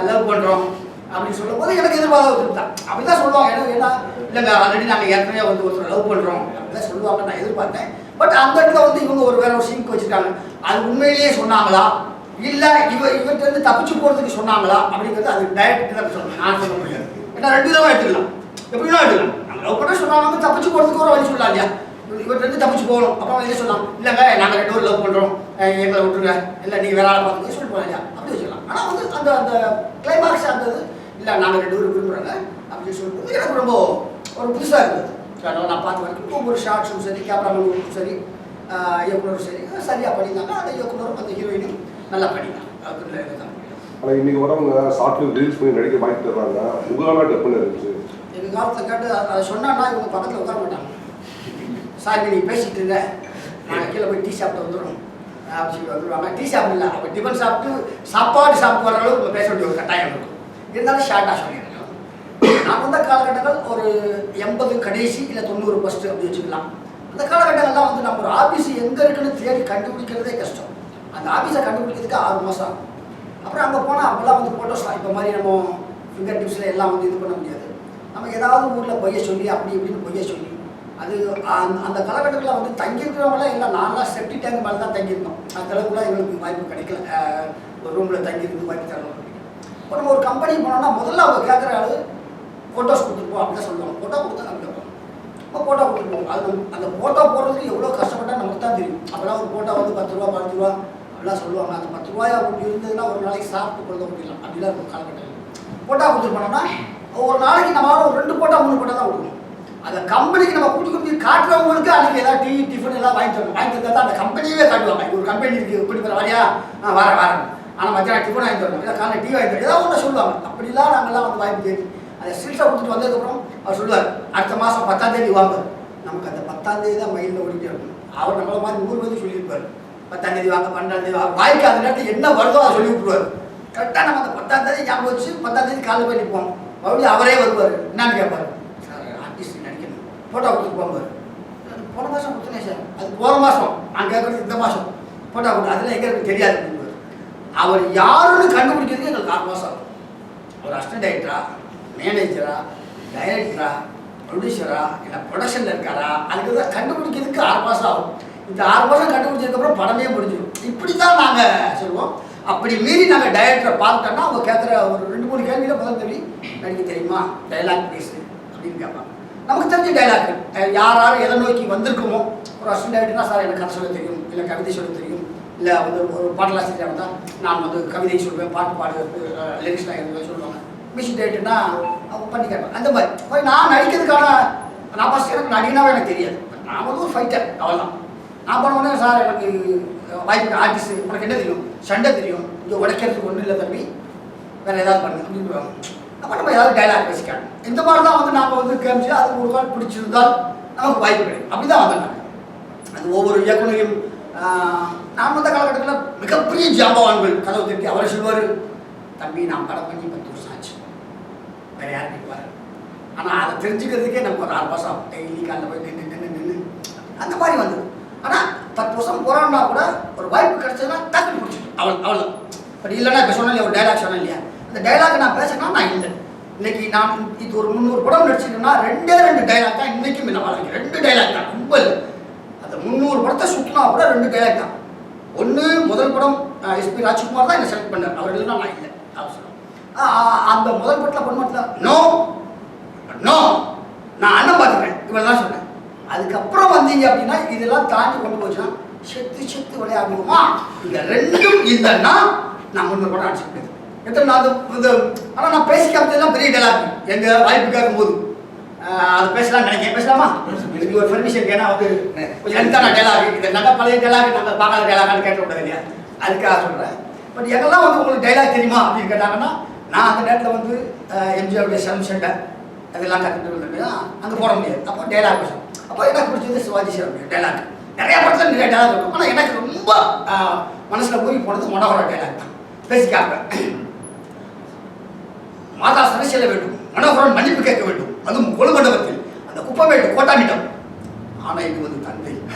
லவ் பண்ணுறோம் அப்படின்னு சொல்லும் போது எனக்கு எதிர்பார்க்க தான் அப்படி தான் சொல்லுவாங்க. ஏன்னா இல்லைங்க ஆல்ரெடி நாங்கள் ஏற்கனவே வந்து ஒருத்தர் லவ் பண்ணுறோம் அப்படிதான் சொல்லுவாங்க நான் எதிர்பார்த்தேன். பட் அந்த இடத்துல வந்து இவங்க வேற ஒரு சீனுக்கு வச்சுருக்காங்க. அது உண்மையிலேயே சொன்னாங்களா இல்லை இவர்கிட்ட தப்பிச்சு போகிறதுக்கு சொன்னாங்களா அப்படிங்கிறது அது டைரக்ட் தான் சொல்லணும், நான் சொல்ல முடியாது. ஏன்னா 2 விதமாக எடுத்துக்கலாம், எப்படின்னா எடுத்துக்கலாம். நாங்கள் லவ் பண்ண சொன்னாங்க, தப்பிச்சு போகிறதுக்கு ஒரு வழி சொல்லலாம் இல்லையா. இவர்கிட்ட தப்பிச்சு போகணும், அப்புறம் என்ன சொல்லலாம், இல்லைங்க நாங்கள் 2 பேரும் லவ் பண்ணுறோம், எங்களை விட்டுருங்க, இல்லை நீங்கள் வேற ஆளை பார்த்துக்க சொல்லிட்டு போகலாம் இல்லையா, அப்படி வச்சுக்கலாம். ஆனால் வந்து அந்த கிளைமாக்ஸ் அந்த இல்லை நாங்கள் 2 பேரும் விரும்புகிறாங்க அப்படின்னு சொல்லிட்டு எனக்கு ரொம்ப ஒரு புதுசாக இருந்தது. நான் பார்த்த வரைக்கும் ஒவ்வொரு ஷார்ட்ஸும் சரி, கேமராமேனும் சரி, இயக்குனரும் சரி சரியாக பண்ணியிருந்தாங்க. அந்த இயக்குனரும் அந்த ஹீரோயினும் நல்லா பண்ணியிருந்தாங்க. ஆனால் இன்னைக்கு வரவங்க ஷார்ட் ஃபிலிம் ரீல்ஸ் பண்ணி நடிக்க வாய்ப்பு தர்றாங்க. உங்களால் டெப்பன் இருந்துச்சு. எங்கள் காலத்தில் கேட்டு அதை சொன்னான்னா இவங்க பக்கத்தில் உட்கார மாட்டாங்க. சார் நீங்கள் பேசிகிட்டு இருங்க, நாங்கள் கீழே போய் டீ சாப்பிட்டு வந்துடும் அப்படின்னு சொல்லி வந்துடுவாங்க. டீ சாப்பிட்டு இல்லை, அப்போ டிஃபன் சாப்பிட்டு சாப்பாடு வர அளவுக்கு பேச வேண்டிய ஒரு கட்டாயம் இருக்கும். இருந்தாலும் ஷார்ட்டாக சொல்லிடுறேன். நான் வந்த காலகட்டங்கள் ஒரு 80 கடைசி இல்லை 90 ஃபஸ்ட்டு அப்படி வச்சுக்கலாம். அந்த காலகட்டங்கள்லாம் வந்து நம்ம ஒரு ஆஃபீஸ் எங்கே இருக்குன்னு தேடி கண்டுபிடிக்கிறதே கஷ்டம். அந்த ஆஃபீஸை கண்டுபிடிக்கிறதுக்கு 6 மாதம் ஆகும். அப்புறம் அங்கே போனால் அப்போல்லாம் வந்து ஃபோட்டோஸ்லாம் இப்போ மாதிரி நம்ம ஃபிங்கர் டிப்ஸில் எல்லாம் வந்து இது பண்ண முடியாது. நம்ம ஏதாவது ஊரில் பொய்ய சொல்லி அப்படி இப்படின்னு பொய்ய சொல்லி அது அந்த காலகட்டத்தில் வந்து தங்கியிருக்கிறவங்களாம் எல்லாம் நான்லாம் செப்டி டேங்க் மேலே தான் தங்கியிருந்தோம். அந்த அளவுக்குலாம் எங்களுக்கு வாய்ப்பு கிடைக்கல. ஒரு ரூமில் தங்கியிருந்து வாய்ப்பு தரணும். இப்போ நம்ம ஒரு கம்பெனி போனோம்னா முதல்ல அவங்க கேட்குற ஆள் ஃபோட்டோஸ் கொடுத்துருப்போம் அப்படின்னு சொல்லுவாங்க. ஃபோட்டோ கொடுத்தா நம்ம கேட்போம். இப்போ ஃபோட்டோ கொடுத்துருப்போம். அது அந்த ஃபோட்டோ போடுறதுக்கு எவ்வளோ கஷ்டப்பட்டால் நமக்கு தான் தெரியும். அப்போலாம் ஒரு ஃபோட்டோ வந்து 10 ரூபா 15 ரூபா அப்படிலாம் சொல்லுவாங்க. அந்த 10 ரூபாய் அப்படி இருந்ததுன்னா ஒரு நாளைக்கு சாப்பிட்டு கொள்ள முடியலாம். அப்படிலாம் இருக்கும் காலகட்டத்தில். ஃபோட்டோ கொடுத்துட்டு போனோம்னா ஒரு நாளைக்கு நம்மளால ஒரு 2 ஃபோட்டோ 3 ஃபோட்டோ தான் கொடுக்கணும். அந்த கம்பெனிக்கு நம்ம கூட்டி காட்டுறவங்களுக்கு அன்றைக்கி ஏதாவது டீ டிஃபன் எல்லாம் வாங்கி தந்தா தான் அந்த கம்பெனியே காட்டுவாங்க. ஒரு கம்பெனி இருக்குது கூட்டி போகிற வரையா வரேன் ஆனால் மத்தியானம் டிஃபன் வாங்கி தரணும், இல்லை காலையில் டீ வாங்கி தரணும், ஏதாவது ஒன்று சொல்லுவாங்க. அப்படிலாம் நாங்கள்லாம் வந்து வாய்ப்பு தேடி அதை ஸ்ட்ரீட்டை கொடுத்துட்டு வந்ததுக்கப்புறம் அவர் சொல்லுவார் அடுத்த மாதம் 10ஆம் தேதி வாங்க. நமக்கு அந்த 10ஆம் தேதி தான் மைண்டில் ஓடிட்டே இருக்கும். அவர் நம்மள மாதிரி 100 வந்து சொல்லியிருப்பார் 10ஆம் தேதி வாங்க 12ஆம் தேதி வாங்க. வாய்க்கு அந்த நேரத்தில் என்ன வருதோ அதை சொல்லி விட்டுருவார். கரெக்டாக நம்ம அந்த 10ஆம் தேதி ஞாபகம் வச்சு 10ஆம் தேதி காலையில் போய் நிற்போம். மறுபடியும் அவரே வருவார். என்னன்னு கேட்பார், சார் ஆர்டிஸ்ட் நடிக்கணும் ஃபோட்டோ கொடுத்துட்டு போவார். போன மாதம் கொடுத்தனே சார், அது போன மாதம் நான் கேட்குறது இந்த மாதம் ஃபோட்டோ கொடுத்து அதில் எங்கே எனக்கு தெரியாது. அவர் யாருன்னு கண்டுபிடிக்கிறதுக்கு எங்களுக்கு 6 மாதம் ஆகும். ஒரு அசிஸ்டன்ட் டைரக்டரா, மேனேஜரா, டைரக்டரா, ப்ரொடியூசரா, இல்லை ப்ரொடக்ஷனில் இருக்காரா, அதுக்கு தான் கண்டுபிடிக்கிறதுக்கு 6 மாதம் ஆகும். இந்த 6 மாதம் கண்டுபிடிச்சதுக்கப்புறம் படமே முடிஞ்சிடும். இப்படி தான் நாங்கள் சொல்லுவோம். அப்படி மீறி நாங்கள் டைரக்டரை பார்த்துட்டோம்னா அவங்க கேட்குற ஒரு 2-3 கேள்வியில் முதல் கேள்வி நடிக்க தெரியுமா, டைலாக் பேசு அப்படின்னு கேட்பாங்க. நமக்கு தெரிஞ்ச டைலாக் யார் எதை நோக்கி வந்திருக்குமோ. ஒரு அசிஸ்டன்ட் டைரக்டர்னா சார் எனக்கு கதை சொல்ல தெரியும், இல்லை கவிதை சொல்ல தெரியும், இல்லை வந்து ஒரு பாடலாசிரியர் வந்தால் நான் வந்து கவிதை சொல்வேன், பாட்டு பாடுறது லிரிக்ஸ்லாம் எதுவும் சொல்லுவாங்க. மியூசிக் டைரக்டர்னா அவங்க பண்ணி கேட்பாங்க. அந்த மாதிரி நான் நடிக்கிறதுக்கான நான் ஃபஸ்ட் எனக்கு நடிகனாவே எனக்கு தெரியாது. நான் வந்து ஒரு ஃபைட்டர் அவ்வளோதான். நான் பண்ணுவோன்னே சார் எனக்கு வாய்ப்பு ஆர்டிஸ்ட் உனக்கு என்ன தெரியும், சண்டை தெரியும், இங்கே உடைக்கிறதுக்கு ஒன்றும் இல்லை தம்பி, வேறு ஏதாவது பண்ணு அப்படின்னு. அப்போ நம்ம ஏதாவது டைலாக் பேசிக்காங்க. இந்த மாதிரி தான் வந்து நாம் வந்து கேமிச்சு அது ஒரு கால் பிடிச்சிருந்தால் நமக்கு வாய்ப்பு கிடைக்கும். அப்படி தான் வந்தாங்க. அது ஒவ்வொரு இயக்குநரையும் நான் வந்த காலகட்டத்தில் மிகப்பெரிய ஜாம்பவான்கள் கதவு தட்டி அவரை சொல்வார், தம்பி நான் படம் பண்ணி 10 வருஷம் ஆச்சு, வேறு யார் நிற்பார். ஆனால் அதை தெரிஞ்சுக்கிறதுக்கே நமக்கு ஒரு 6 மாதம் ஆகும். டெய்லி காலையில் போய் நின்று அந்த மாதிரி வந்தது. ஆனால் 10 வருஷம் போராடினா கூட ஒரு வாய்ப்பு கிடைச்சதுன்னா டக்குன்னு பிடிச்சிட்டு அவ்வளோ. பட் இல்லைன்னா இப்போ சொன்னேன் ஒரு டைலாக் சொன்னேன் இல்லையா, அந்த டைலாக் நான் பேசினா நான் இல்லை. இன்னைக்கு நான் இது ஒரு 300 படம் நடிச்சிருக்கேன்னா 2 டைலாக் தான் இன்றைக்கும் என்ன வாழ்க்கை. 2 டைலாக் தான், ரொம்ப இல்லை. அந்த 300 படத்தை சுற்றினா கூட 2 டைலாக் தான். ஒன்று முதல் படம் எஸ்பி ராஜ்குமார் தான் என்னை செலக்ட் பண்ணார், அவர் இல்லைன்னா நான் இல்லை அவர் சொல்லுவேன். அந்த முதல் படத்தில் பொன்மத்தில் நோ நோ நான் அண்ணன் பார்த்துக்கிறேன் இவ்வளோ தான் சொன்னேன். அதுக்கப்புறம் வந்தீங்க அப்படின்னா இதெல்லாம் தாண்டி கொண்டு போச்சுன்னா செத்து விளையாடுவோமா. இந்த 2ம் இல்லைன்னா நான் 300 படம் அடிச்சுக்கிட்டது எத்தனை நான் அது. ஆனால் நான் பேசிக்காமலாம் பெரிய டைலாக் எங்கள் வாய்ப்பு கேட்கும்போது அது பேசலாம் நினைக்கிறேன். பேசலாமா? இது ஒரு பர்மிஷன் கேனா வந்து கொஞ்சம் லென்த்தான டைலாக், இது நல்ல பழைய டைலாக் நாங்கள் பார்க்காத டைலாக்னு கேட்ட விட்டது இல்லையா, அதுக்காக சொல்கிறேன். பட் எங்கெல்லாம் வந்து உங்களுக்கு டைலாக் தெரியுமா அப்படின்னு கேட்டாங்கன்னா நான் அந்த நேரத்தில் வந்து எம்ஜிஆருடைய சம் சென்டர் அதெல்லாம் கற்றுட்டு இருந்தேன், அங்கே போட முடியாது. அப்போ டைலாக் பேசும். அப்போ எனக்கு பிடிச்சது சிவாஜி சாருடைய டைலாக். நிறையா படத்தில் நிறைய டைலாக் இருக்கும். ஆனால் எனக்கு ரொம்ப மனசில் போய் போனது மனோகர டைலாக் தான். பேசிக்காக மாதா சரி செல்ல வேண்டும், மனோகரன் மன்னிப்பு கேட்க வேண்டும், அதுவும் கொழுமண்டபத்தில் அந்த குப்பமேட்டு கோட்டாமிட்டம். ஆனால் இது வந்து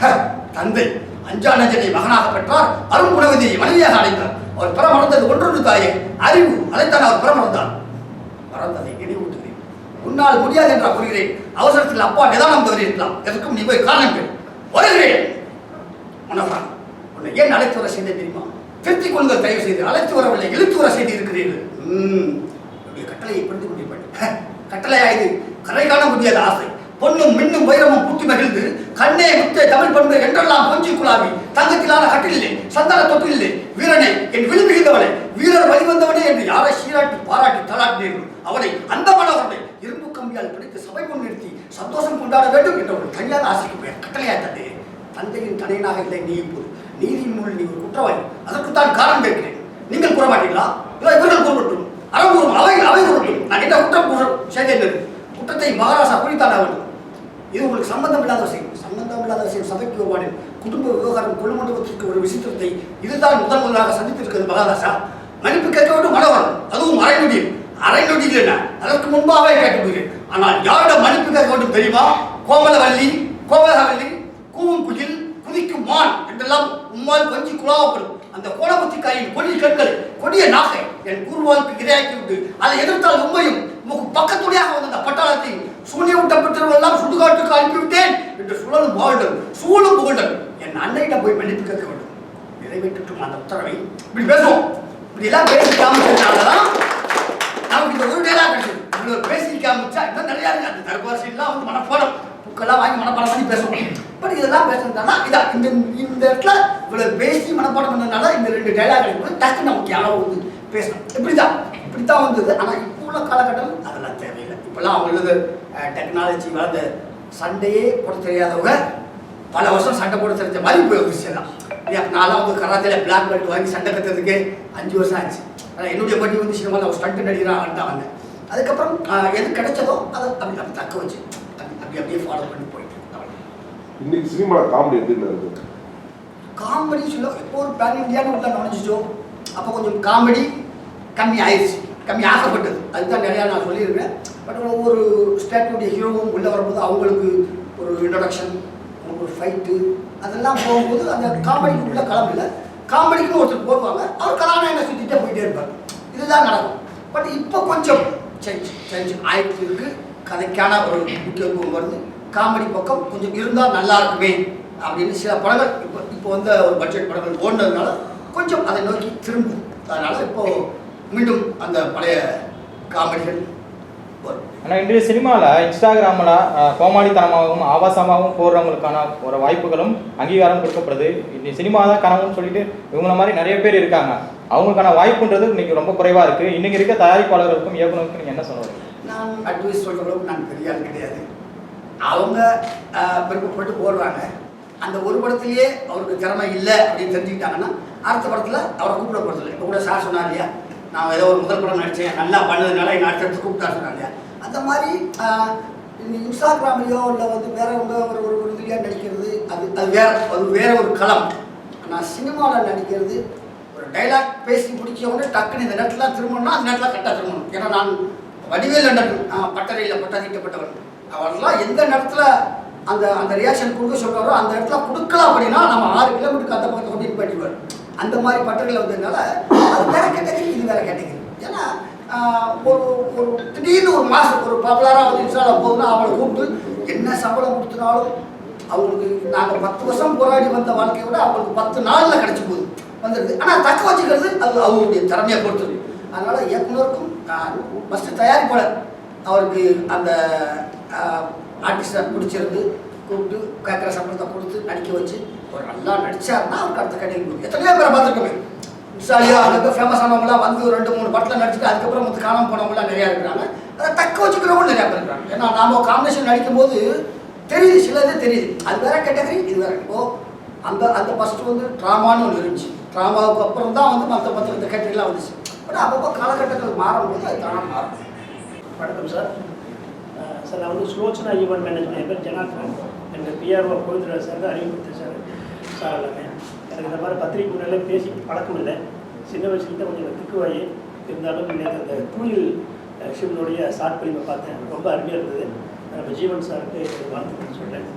தந்தை அஞ்சானஜனை மகனாக பெற்றார், அருண் குணவதியை மனைவியாக அடைந்தார். அவர் பெற மறந்தது ஒன்றொன்று தாயே அறிவு, அதைத்தான் அவர் பெற மறந்தார். மறந்ததை நினைவூட்டுகிறேன், உன்னால் முடியாது என்றா கூறுகிறேன். அவசரத்தில் அப்பா நிதானம் தவறியிருக்கலாம், எதற்கும் நீ போய் காரணம் வருகிறேன். மனோகரன் உன்னை ஏன் அழைத்து வர செய்தேன் தெரியுமா? திருத்திக் கொள்ளுங்கள் தயவு செய்து, அழைத்து வரவில்லை இழுத்து வர செய்து இருக்கிறீர்கள். கட்டளையை புரிந்து கொண்டிருப்பேன். கட்டளையா இது? கரை காண முடியாத ஆசை, பொன்னும் மின்னும் வைரமும் பூட்டி மகிழ்ந்து கண்ணே முத்தே தமிழ் பண்பு என்றெல்லாம் கொஞ்சி குழாவி தங்கத்திலான கட்டிலே சந்தன தொட்டிலே வீரனை என் விழி மிகுந்தவனை வீரர் வழிவந்தவனே என்று யாரை சீராட்டி பாராட்டி தலாட்டினீர்கள் அவனை அந்த மனவனை இரும்பு கம்பியால் பிடித்து சபை முன் நிறுத்தி சந்தோஷம் கொண்டாட வேண்டும் என்ற ஒரு தனியாத ஆசைக்கு பெயர் கட்டளையா தந்தை. தந்தையின் தனையனாக இல்லை நீ இப்போது நீதியின் முள் நீ ஒரு குற்றவாளி, அதற்குத்தான் காரணம் கேட்கிறேன். நீங்கள் கூற மாட்டீங்களா? இல்லை இவர்கள் கூறட்டும், அறங்கூறும் அவை கூறட்டும். நான் என்ன குற்றம் செய்தேன்? குற்றத்தை மகாராசா குறித்தான வேண்டும். இது உங்களுக்கு சம்பந்தம் இல்லாத விஷயம். சம்பந்தம் இல்லாத விஷயம் சபைக்கு வருவாடு குடும்ப விவகாரம் கொள்ளுமண்டபத்திற்கு ஒரு விசித்திரத்தை இதுதான் முதலாக சந்தித்திருக்கிறது மகாராசா. மன்னிப்பு கேட்க வேண்டும் மனோகரன், அதுவும் அரைநொடியில் என்ன அதற்கு முன்பாகவே கேட்டுக்கொள்கிறேன். ஆனால் யாரிடம் மன்னிப்பு கேட்க வேண்டும் தெரியுமா? கோமலவல்லி கூவும் குயில் குதிக்கும் மான் என்றெல்லாம் உம்மால் கொஞ்சி குழாவப்படும் அந்த கோலபுத்திக்காயின் கொடி கண்கள் கொடிய நாகை என் கூறுவாளுக்கு இரையாக்கி விட்டு அதை எதிர்த்தால் உண்மையும் உமக்கு பக்கத்துடையாக வந்த அந்த பட்டாளத்தை சூனிய விட்டப்பட்டவர்களெல்லாம் சுடுகாட்டுக்கு அனுப்பிவிட்டேன் என்று சுழலும் வாழ்டன் சூழும் புகழ்டன் என் அன்னையிடம் போய் மன்னிப்பு கேட்க வேண்டும். நிறைவேற்றும் அந்த உத்தரவை இப்படி பேசுவோம். இப்படி எல்லாம் பேசி காமிச்சதுனாலதான் நமக்கு இந்த ஒரு டேலாக் கிடைச்சது. இவ்வளவு பேசி காமிச்சா இன்னும் நிறையா இருக்கு. அந்த தர்பாசிலாம் வந்து மனப்பாடம் புக்கெல்லாம் வாங்கி மனப்பாடம் பண்ணி பேசுவோம். பட் இதெல்லாம் பேசுறதுனால இதான் இந்த இடத்துல இவ்வளவு பேசி மனப்பாடம் பண்ணதுனால இந்த 2 டைலாக் கிடைக்கும். டக்கு நமக்கு யாரும் வந்து பேசணும். இப்படித்தான் வந்தது. ஆனால் இப்போ உள்ள காலகட்டம் அதெல்லாம் தேவையில்லை. இப்பெல்லாம் அவங்களது டெக்னாலஜி வளர்ந்த சண்டையே போட தெரியாதவங்க பல வருஷம் சண்டை போட தெரிஞ்ச மாதிரி போய் விஷயம். நான்லாம் வந்து கராத்தேல பிளாக் பெல்ட் வாங்கி சண்டை கற்றுறதுக்கு 5 வருஷம் ஆச்சு. ஆனால் என்னுடைய பட்டி வந்து சினிமாவில் ஒரு ஸ்டண்ட் நடிகராக தான் வந்தேன். அதுக்கப்புறம் எது கிடைச்சதோ அதை அப்படி தக்க வச்சு அப்படியே ஃபாலோ பண்ணி போயிட்டு. இன்னைக்கு சினிமாவில் காமெடி எப்படி இருக்கு? காமெடி சொல்ல எப்போ ஒரு பேன் இந்தியான்னு உள்ள நுழைஞ்சிட்டோம். அப்போ கொஞ்சம் காமெடி கம்மி ஆயிடுச்சு, கம்மி ஆகப்பட்டது. அதுதான் நிறையா நான் சொல்லியிருக்கேன். பட் ஒவ்வொரு ஸ்டேட்டுடைய ஹீரோவும் உள்ளே வரும்போது அவங்களுக்கு ஒரு இன்ட்ரடக்ஷன், ஒரு ஃபைட்டு அதெல்லாம் போகும்போது அந்த காமெடிக்கு உள்ள களம் இல்லை. காமெடிக்குன்னு ஒருத்தர் போடுவாங்க, அவர் கதாநாயகனை சுற்றிட்டே போயிட்டே இருப்பார். இதுதான் நடக்கும். பட் இப்போ கொஞ்சம் சேஞ்ச் ஆயிட்டு இருக்கு. கதைக்கான ஒரு முக்கியத்துவம் வருது. காமெடி பக்கம் கொஞ்சம் இருந்தால் நல்லா இருக்குமே அப்படின்னு சில படங்கள் இப்போ வந்து ஒரு பட்ஜெட் படங்கள் ஓடுனதுனால கொஞ்சம் அதை நோக்கி திரும்பும். அதனால் இப்போது மீண்டும் அந்த பழைய காமெடிகள் வரும். ஆனால் இன்றைய சினிமாவில் இன்ஸ்டாகிராமில் கோமாளித்தனமாகவும் ஆபாசமாகவும் போடுறவங்களுக்கான ஒரு வாய்ப்புகளும் அங்கீகாரம் கொடுக்கப்படுது. இந்த சினிமா தான் கனவுன்னு சொல்லிட்டு இவங்கள மாதிரி நிறைய பேர் இருக்காங்க. அவங்களுக்கான வாய்ப்புன்றது இன்னைக்கு ரொம்ப குறைவாக இருக்குது. இன்றைக்கி இருக்க தயாரிப்பாளர்களுக்கும் இயக்குநருக்கும் நீங்கள் என்ன சொல்லுவீங்க? நான் அட்வைஸ் சொல்கிற அளவுக்கு நான் பெரிய ஆள் கிடையாது. அவங்க விருப்பப்பட்டு போடுறாங்க. அந்த ஒரு படத்துலேயே அவருக்கு திறமை இல்லை அப்படின்னு தெரிஞ்சுக்கிட்டாங்கன்னா அடுத்த படத்தில் அவரை கூப்பிட போகிறதில்ல. இப்போ கூட சார் சொன்னார் இல்லையா, நான் ஏதோ ஒரு முதல் படம் நடித்தேன் நல்லா பண்ணதுனால எங்கள் அடுத்தடுத்து கூப்பிட்டா சொன்னார் இல்லையா. அந்த மாதிரி இன்ஸ்டாகிராம்லையோ இல்லை வந்து வேறவங்க ஒரு இதுலையாக நடிக்கிறது அது வேற ஒரு களம். ஆனால் சினிமாவில் நடிக்கிறது ஒரு டைலாக் பேசி முடிச்சவொடனே டக்குன்னு இந்த நேரத்தில் திரும்பணும்னா அந்த நேரத்தில் கரெக்டாக திரும்பணும். ஏன்னா நான் வடிவேல் பட்டறையில் பட்டாதிக்கப்பட்டவன். அவரெல்லாம் எந்த நேரத்தில் அந்த அந்த ரியாக்ஷன் கொடுக்க சொல்கிறாரோ அந்த இடத்துல கொடுக்கலாம் அப்படின்னா நம்ம 6 கிலோமீட்டருக்கு அந்த பக்கத்தை கொண்டு போயிட்டுவார். அந்த மாதிரி பட்டறையில் வந்ததுனால அது வேற கேட்டகரி, இது வேற கேட்டகரி. ஏன்னா ஒரு திடீர்னு ஒரு மாதம் ஒரு பாப்புலராக வந்து இன்ஸ்டாவில் போகுதுன்னா அவளை கூப்பிட்டு என்ன சம்பளம் கொடுத்துனாலும் அவங்களுக்கு நாங்கள் 10 வருஷம் போராடி வந்த வாழ்க்கையை விட அவங்களுக்கு 10 நாளில் கிடச்சி போகுது வந்துடுது. ஆனால் தக்க வச்சுக்கிறது அது அவங்களுடைய திறமையை பொறுத்தது. அதனால் இயக்குனருக்கும் ஃபஸ்ட்டு தயாரிப்பாளர் அவருக்கு அந்த ஆர்டிஸ்டை பிடிச்சிருந்து கூப்பிட்டு கேட்குற சம்பளத்தை கொடுத்து நடிக்க வச்சு ஒரு நல்லா நடிச்சாருன்னா அவருக்கு அடுத்த கேட்டகரி போகுது. எத்தனையோ பேரை பார்த்துருக்கோமே இன்ஸ்டாலியோ அங்கே ஃபேமஸ் ஆனவங்களாம் வந்து 2-3 படத்தில் நடிச்சுட்டு அதுக்கப்புறம் வந்து காணாமல் போனவங்களாம் நிறையா இருக்கிறாங்க. அதை தக்க வச்சுக்கிறவங்களும் நிறையா பேர் இருக்கிறாங்க. ஏன்னா நாம் காம்பினேஷன் நடிக்கும் போது தெரியுது, சில இது தெரியுது. அது வேற கேட்டகரி, இது வேற. இப்போது அந்த ஃபஸ்ட்டு வந்து ட்ராமான்னு ஒன்று இருந்துச்சு. ட்ராமாவுக்கு அப்புறம் தான் வந்து மற்ற கேட்டகரிலாம் வந்துச்சு. பட் அப்பப்போ காலகட்டங்கள் மாறும்போது அது தானாக மாறும். வணக்கம் சார். சார் நான் வந்து சுலோச்சனா ஈவெண்ட் மேனேஜ்மெண்ட் என் பேர் ஜனார்தன். எங்கள் பிஆர்ஓ கோவிந்தராஜ் சார் தான் அறிமுகப்படுத்த சார் எல்லாமே. எனக்கு இந்த மாதிரி பத்திரிகை முறையில் பேசி பழக்கம் இல்லை. சின்ன வயசுலேருந்து கொஞ்சம் திக்குவாயி இருந்தாலும் எனக்கு அந்த தூயில் ஷிவனுடைய ஷார்ட் ஃபிலிமை பார்த்தேன். ரொம்ப அருமையாக இருந்தது. நம்ம ஜீவன் சாருக்கு வாழ்த்துக்கள் சொல்கிறேன்.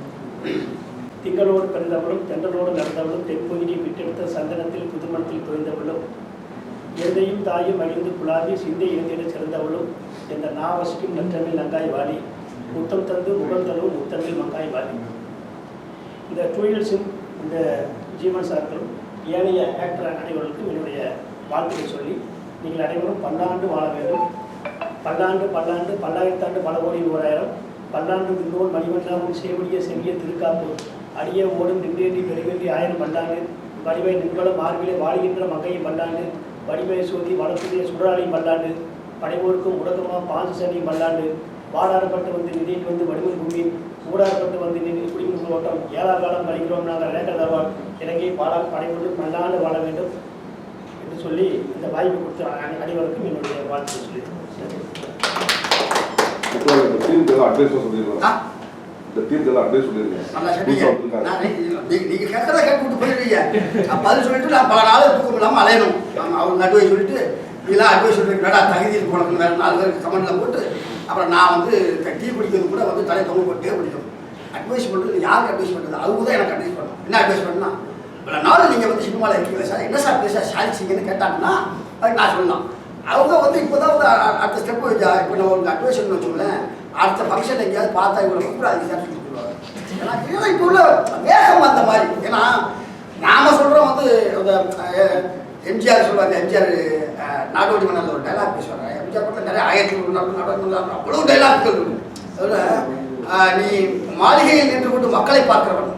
திங்களோடு பிறந்தவளும் தென்றலோடு நடந்தவளும் தென்பகுதியை விட்டெடுத்த சந்தனத்தில் புதுமணத்தில் புரிந்தவளும் எந்தையும் தாயும் அழிந்து புலாவி சிந்தை இறுதியிட சிறந்தவளும் எந்த நாவசிக்கும் நற்றமிழ் நங்காய் வாடி முத்தம் தந்து முகந்தளவும் முத்தமிழ் மங்காய் வாடி. இந்த டூயல் சிம் இந்த ஜீவன் சார்களும் ஏனைய ஆக்டர் அனைவர்களுக்கும் என்னுடைய வாழ்த்துக்களை சொல்லி நீங்கள் அனைவரும் பல்லாண்டு வாழ வேண்டும். பல்லாண்டு பல்லாயிரத்தாண்டு பல கோடி 100,000 பல்லாண்டு விண்ணோர் மணிவண்ணாவும் சேவடிய செவிய திருக்காப்பூர் அடிய ஓடும் நின்றேண்டி பெருவேண்டி 1000 பல்லாண்டு வடிவை நின்களும் மார்பிலே வாழ்கின்ற மங்கையும் பல்லாண்டு வடிவை சோதி வளர்ப்புடைய சுடராளியும் பல்லாண்டு படைவோருக்கும் உடகமா பாஞ்சு சனியும் பல்லாண்டு வாடாரப்பட்டு வந்து நிதிட்டு வந்து வடிவல் பூமி ஊடாரப்பட்டு வந்து நிதி குடிமுக ஓட்டம் 7ஆம் காலம் படிக்கிறோம் நாங்கள் ரேகதவான் இலங்கை படைவோடு பல்லாண்டு வாழ வேண்டும் என்று சொல்லி இந்த வாய்ப்பு கொடுத்த அனைவருக்கும் என்னுடைய வாழ்த்து சொல்லி நீங்க கேட்கறத கேட்டு போயிருவீங்க. பதில் சொல்லிட்டு நான் பல நாள் தூக்கம் இல்லாமல் அலையணும். அவங்க அட்வைஸ் சொல்லிட்டு இதெல்லாம் அட்வைஸ் சொல்லிட்டு வேடா தகுதியில் போனது வேறு 4 பேருக்கு கமெண்ட்ல போட்டு அப்புறம் நான் வந்து டீ குடிக்கிறது கூட வந்து தலை தொங்க போட்டே பிடிக்கும். அட்வைஸ் பண்ணுறது யாருக்கு அட்வைஸ் பண்ணுறது? அவங்க தான் எனக்கு அட்வைஸ் பண்ணணும். என்ன அட்வைஸ் பண்ணால் இவ்வளோ நாள் நீங்கள் வந்து சினிமாவில் இருக்கீங்களா சார், என்ன சார் பேச சாதிச்சிங்கன்னு கேட்டாங்கன்னா அதுக்கு நான் சொல்லலாம். அவங்க வந்து இப்போ தான் வந்து அடுத்த ஸ்டெப்பு இப்போ நம்ம உங்களுக்கு அட்வைஸ் பண்ணு வச்சுக்கோங்களேன், அடுத்த ஃபங்க்ஷன் எங்கேயாவது பார்த்தா இவ்வளோ கூடாது சார் சொல்லி சொல்லுவாங்க. ஏன்னா இப்போ உள்ள வேகம் அந்த மாதிரி. ஏன்னா நாம் சொல்கிறோம் வந்து எம்ஜிஆர் சொல்லுவாங்க, எம்ஜிஆர் நாடோடி மன்னரில் ஒரு டைலாக் பேசுவாங்க. எம்ஜிஆர் படத்தில் நிறைய 1900 நாடோடி அவ்வளோ டைலாக்கள் இருக்கும். அதில் நீ மாளிகையில் நின்று கொண்டு மக்களை பார்க்கிறவன்,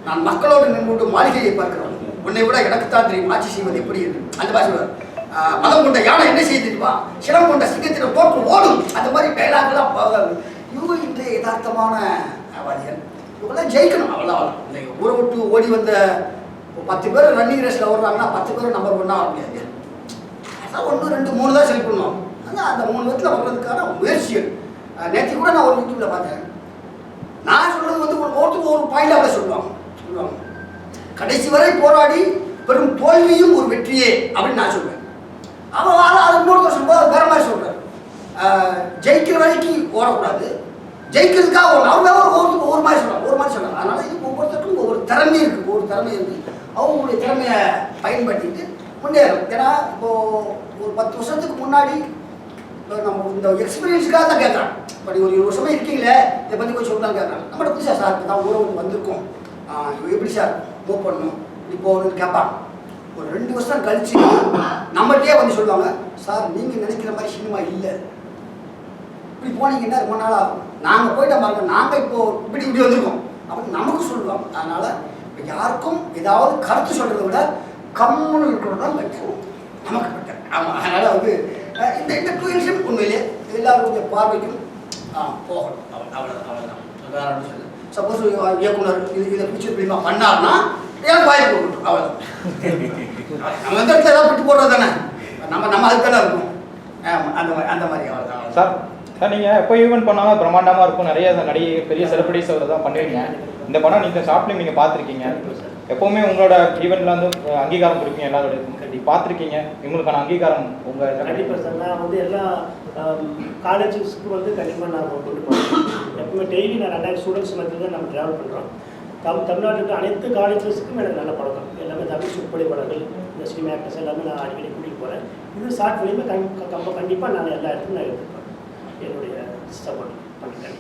நான் மக்களோடு நின்று கொண்டு மாளிகையை பார்க்கிறவன், உன்னை விட எனக்குத்தான் தெரியும் ஆட்சி செய்வது எப்படி என்று. அந்த மாதிரி சொல்லுவார். மதம் கொண்ட யானை என்ன செய்திருப்பா, சினம் கொண்ட சிங்கத்தின் தோற்று ஓடும். அந்த மாதிரி டைலாக்லாம் இவங்க இன்றைய யதார்த்தமான வாதிகள். இவங்களாம் ஜெயிக்கணும். அவ்வளோ இந்த ஊரை விட்டு ஓடி வந்த 10 பேர் ரன்னிங் ரேஸில் ஓடுறாங்கன்னா 10 பேர் நம்பர் 1 வர முடியாது. அதான் 1, 2, 3 தான் செலக்ட் பண்ணுவோம். அதான் அந்த 3 விதத்தில் வர்றதுக்கான முயற்சிகள். நேற்று கூட நான் ஒரு யூடியூப்பில் பார்த்தேன். நான் சொல்கிறது வந்து ஒருத்தருக்கு ஒரு பாயிண்டாக சொல்லுவாங்க. கடைசி வரை போராடி பெரும் தோல்வியும் ஒரு வெற்றியே அப்படின்னு நான் சொல்வேன். அவன் அது இன்னொருத்தர் சொல்லும்போது வேற மாதிரி சொல்கிறார். ஜெயிக்கிற வரைக்கும் ஓடக்கூடாது, ஜெயிக்கிறதுக்காக ஒவ்வொருத்தருக்கும் ஒரு மாதிரி சொல்கிறாங்க. அதனால் இது ஒவ்வொருத்தருக்கும் ஒவ்வொரு திறமை இருக்குது. அவங்களுடைய திறமையை பயன்படுத்திட்டு முன்னேறும். ஏன்னா இப்போது ஒரு 10 வருஷத்துக்கு முன்னாடி நம்ம இந்த எக்ஸ்பீரியன்ஸுக்காக தான் கேட்குறாங்க. இப்போ நீங்கள் ஒரு 20 வருஷமே இருக்கீங்களே, இதை பற்றி கொஞ்சம் சொல்லலாம் கேட்குறாங்க. நம்மகிட்ட புதுசாக சார் இப்போ தான் ஊரை வந்திருக்கோம், எப்படி சார் மூவ் பண்ணணும் இப்படி போகணும்னு கேட்பாங்க. ஒரு 2 வருஷம் கழிச்சு நம்மகிட்டே வந்து சொல்லுவாங்க, சார் நீங்கள் நினைக்கிற மாதிரி சினிமா இல்லை, இப்படி போனீங்கன்னா ரொம்ப நாள் ஆகும், நாங்கள் போயிட்ட பாருங்க, நாங்கள் இப்போது இப்படி வந்திருக்கோம் அப்படின்னு நமக்கு சொல்லுவாங்க. அதனால் இப்போ யாருக்கும் ஏதாவது கருத்து சொல்கிறத விட கம்முன்னு இருக்கிறது தான் பெட்டர், நமக்கு பெட்டர். ஆமாம். அதனால் வந்து இந்த டூரிசம் உண்மையிலே எல்லாருடைய பார்வைக்கும் போகணும். அவ்வளோதான். வேற ஒன்றும் சொல்லு. சப்போஸ் இயக்குனர் இதை ஃபியூச்சர் ஃபிலிமா பண்ணார்னா ஏன் வாய்ப்பு கொடுக்கணும். அவ்வளோதான். நம்ம எந்த இடத்துல ஏதாவது விட்டு போடுறது தானே, நம்ம அதுக்கு தானே இருக்கும். அந்த மாதிரி அவ்வளோதான் சார். சார் நீங்கள் எப்போ ஈவெண்ட் பண்ணாமல் பிரம்மாண்டமாக இருக்கும், நிறைய நடிகை பெரிய செலிபிரிட்டிஸ் தான் பண்ணுவீங்க. இந்த படம் நீங்கள் ஷார்ட் ஃபிலிம் நீங்கள் பார்த்துருக்கீங்க, எப்போவுமே உங்களோட ஈவெண்ட்டில் வந்து அங்கீகாரம் கொடுப்பீங்க, எல்லாரோட பார்த்துருக்கீங்க, இவங்களுக்கான அங்கீகாரம் உங்கள் கண்டிப்பாக சார். நான் வந்து எல்லா காலேஜஸ்க்கு வந்து கண்டிப்பாக நான் கொண்டு போகிறேன். எப்பவுமே டெய்லி நான் 2000 ஸ்டூடெண்ட்ஸ் மத்தியில் தான் நம்ம ட்ராவல் பண்ணுறோம். தமிழ்நாட்டுக்கு அனைத்து காலேஜஸ்க்கும் எனக்கு நல்ல பழக்கம். எல்லாமே தமிழ் சொற்பொழி படங்கள், இந்த சினிமா ஆக்டர்ஸ் எல்லாமே நான் அடிக்கடி கூட்டிகிட்டு போகிறேன். இது ஷார்ட் ஃபிலிமே கண்டிப்பாக நான் எல்லா இடத்துக்கும் நான் எடுத்துப்பேன். என்னுடைய சப்போர்ட் பண்ணிட்டேன்.